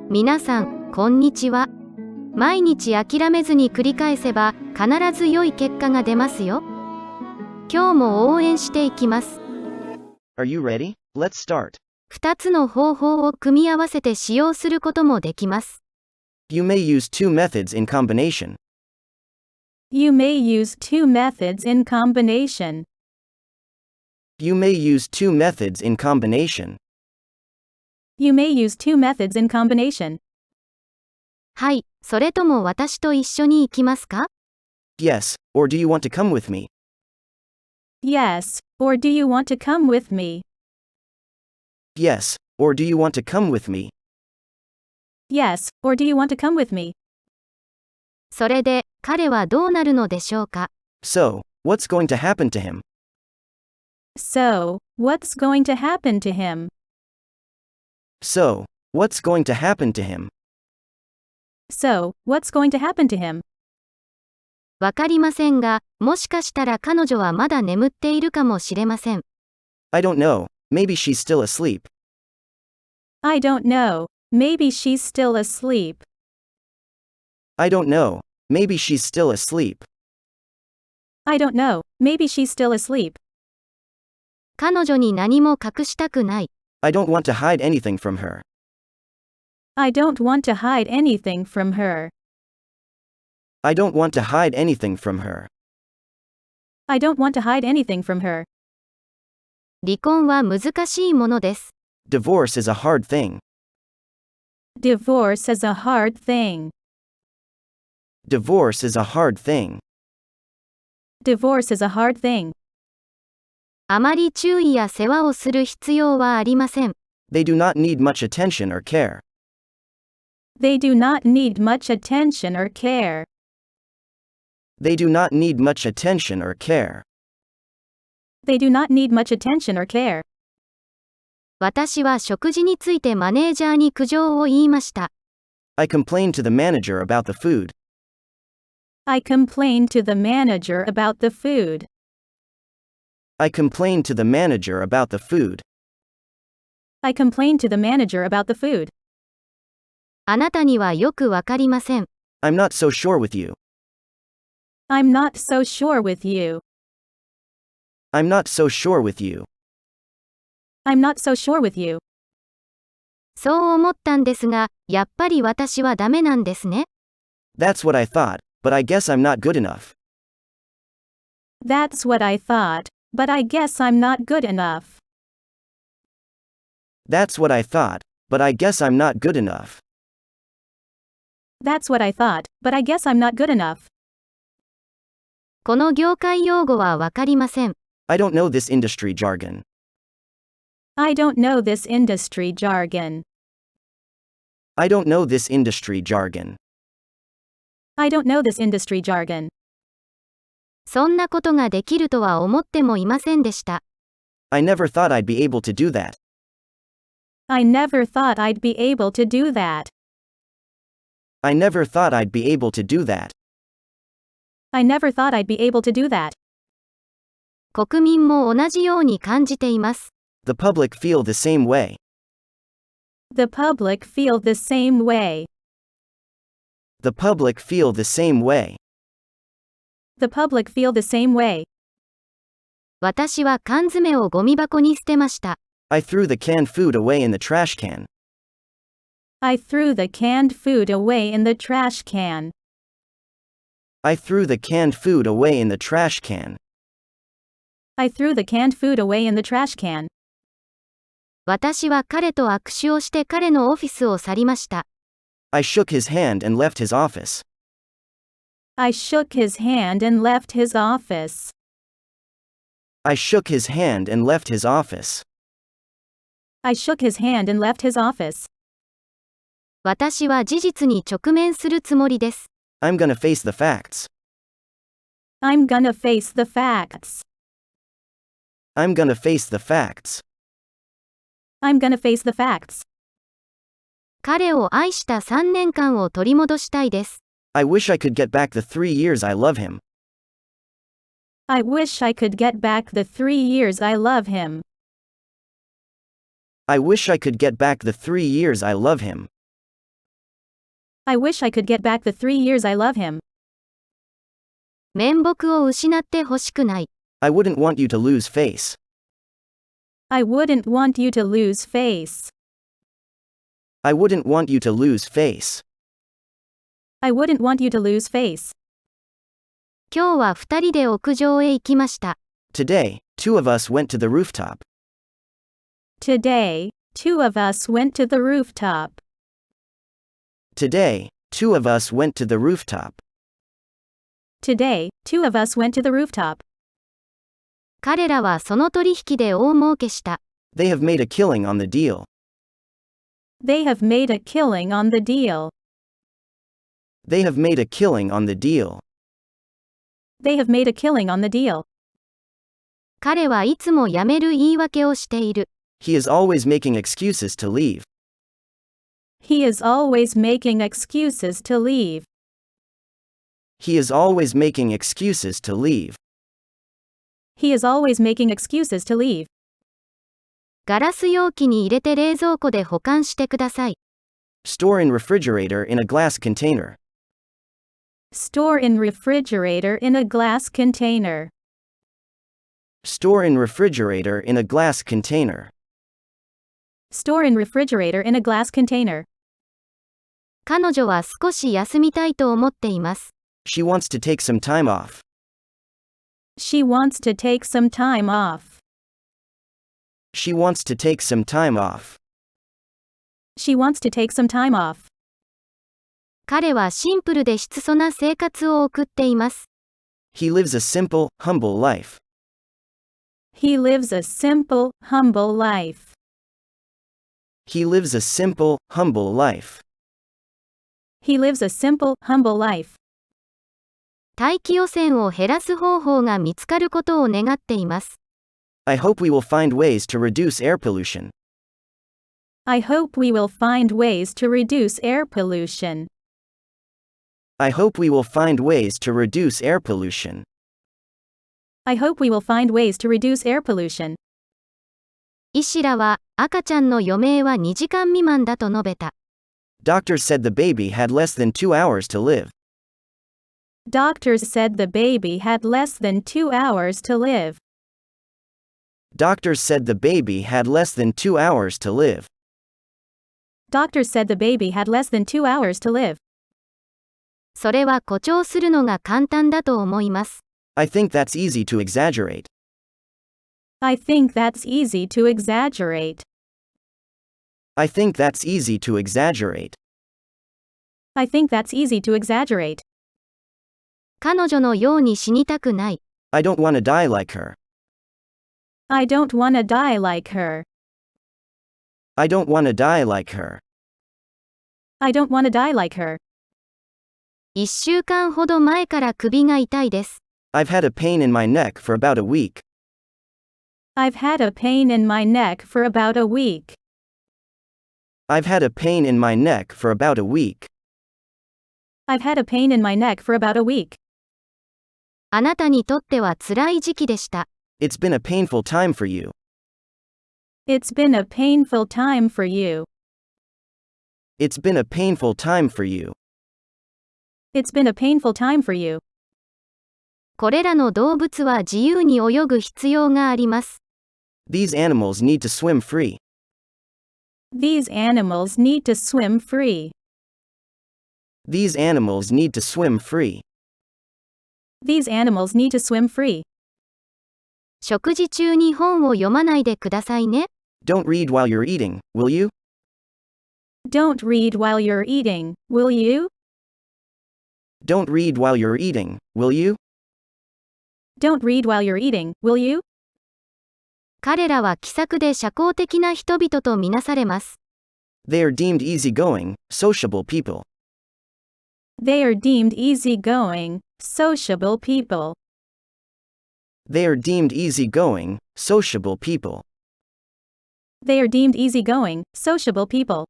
皆さん、こんにちは。毎日諦めずに繰り返せば、必ず良い結果が出ますよ。今日も応援していきます。Are you ready? Let's start. 2つの方法を組み合わせて使用することもできます。You may use two methods in combination. You may use two methods in combination. You may use two methods in combination. You may use two methods in combination. はい、それとも私と一緒に行きますか？ Yes, or do you want to come with me? Yes, or do you want to come with me? Yes, or do you want to come with me? Yes, or do you want to come with me? それで、彼はどうなるのでしょうか？ So, what's going to happen to him? So, what's going to happen to him? So, what's going to happen to him? So, what's going to happen to him? わかりませんが、もしかしたら彼女はまだ眠っているかもしれません。I don't know, maybe she's still asleep. I don't know, maybe she's still asleep. I don't know, maybe she's still asleep. I don't know, maybe she's still asleep. 彼女に何も隠したくない。I don't want to hide anything from her. I don't want to hide anything from her. I don't want to hide anything from her. I don't want to hide anything from her. 離婚は難しいものです。Divorce is a hard thing. Divorce is a hard thing. Divorce is a hard thing. Divorce is a hard thing. あまり注意や世話をする必要はありません。They do not need much attention or care. They do not need much attention or care. They do not need much attention or care. They do not need much attention or care. 私は食事についてマネージャーに苦情を言いました。I complained to the manager about the food. I complained to the manager about the food. I complained to the manager about the food. I complained to the manager about the food. あなたにはよくわかりません。I'm not so sure with you. I'm not so sure with you. I'm not so sure with you. I'm not so sure with you. そう思ったんですが、やっぱり私はダメなんですね。That's what I thought, but I guess I'm not good enough. That's what I thought, but I guess I'm not good enough. That's what I thought, but I guess I'm not good enough. That's what I thought, but I guess I'm not good enough. この業界用語はわかりません。I don't know this industry jargon. I don't know this industry jargon. I don't know this industry jargon. I don't know this industry jargon. そんなことができるとは思ってもいませんでした。I never thought I'd be able to do that. I never thought I'd be able to do that. I never thought I'd be able to do that. I never thought I'd be able to do that. 国民も同じように感じています。The public feel the same way. The public feel the same way. The public feel the same way. The public feel the same way. 私は缶詰をゴミ箱に捨てました。I threw the canned food away in the trash can. I threw the canned food away in the trash can. I threw the canned food away in the trash can. I threw the canned food away in the trash can. 私は彼と握手をして彼のオフィスを去りました。I shook his hand and left his office. I shook his hand and left his office. I shook his hand and left his office. I shook his hand and left his office. 私は事実に直面するつもりです。I'm gonna face the facts. I'm gonna face the facts. I'm gonna face the facts. I'm gonna face the facts. 彼を愛した3年間を取り戻したいです。I wish I could get back the 3 years I love him. I wish I could get back the 3 years I love him. I wish I could get back the 3 years I love him. I wish I could get back the 3 years I love him. 面目を失ってほしくない。I wouldn't want you to lose face. I wouldn't want you to lose face. I wouldn't want you to lose face. I wouldn't want you to lose face. 今日は2人で屋上へ行きました。Today, 2 of us went to the rooftop. Today, 2 of us went to the rooftop. Today, 2 of us went to the rooftop. Today, 2 of us went to the rooftop. 彼らはその取引で大儲けした。They have made a killing on the deal. They have made a killing on the deal. They have made a killing on the deal. They have made a killing on the deal. 彼はいつも辞める言い訳をしている。He is always making excuses to leave. He is always making excuses to leave. He is always making excuses to leave. He is always making excuses to leave. ガラス容器に入れて冷蔵庫で保管してください。Store in refrigerator in a glass container. Store in refrigerator in a glass container. Store in refrigerator in a glass container. Store in refrigerator in a glass container. 彼女は少し休みたいと思っています。She wants to take some time off. She wants to take some time off. She wants to take some time off. She wants to take some time off. 彼はシンプルで質素な生活を送っています。He lives a simple, humble life. He lives a simple, humble life. He lives a simple, humble life. He lives a simple, humble life. 大気汚染を減らす方法が見つかることを願っています。I hope we will find ways to reduce air pollution. I hope we will find ways to reduce air pollution. I hope we will find ways to reduce air pollution. I hope we will find ways to reduce air pollution. 医師らは、赤ちゃんの余命は2時間未満だと述べた。Doctors said the baby had less than 2 hours to live. Doctors said the baby had less than 2 hours to live. Doctors said the baby had less than 2 hours to live. Doctors said the baby had less than 2 hours to live. それは誇張するのが簡単だと思います。I think that's easy to exaggerate. I think that's easy to exaggerate. I think that's easy to exaggerate. I think that's easy to exaggerate. 彼女のように死にたくない。I don't want to die like her. I don't wanna die like her. I don't want to die like her. I don't wanna die like her. 1週間ほど前から首が痛いです。I've had a pain in my neck for about a week. I've had a pain in my neck for about a week. I've had a pain in my neck for about a week. I've had a pain in my neck for about a week. あなたにとっては辛い時期でした。It's been a painful time for you. It's been a painful time for you. It's been a painful time for you. It's been a painful time for you. これらの動物は自由に泳ぐ必要があります。These animals need to swim free. These animals need to swim free. These animals need to swim free. These animals need to swim free. 食事中に本を読まないでくださいね。Don't read while you're eating, will you? Don't read while you're eating, will you? Don't read while you're eating, will you? Don't read while you're eating, will you? 彼らは気さくで社交的な人々とみなされます。They are deemed easygoing, sociable people. They are deemed easygoing, sociable people. They are deemed easygoing, sociable people. They are deemed easygoing, sociable people.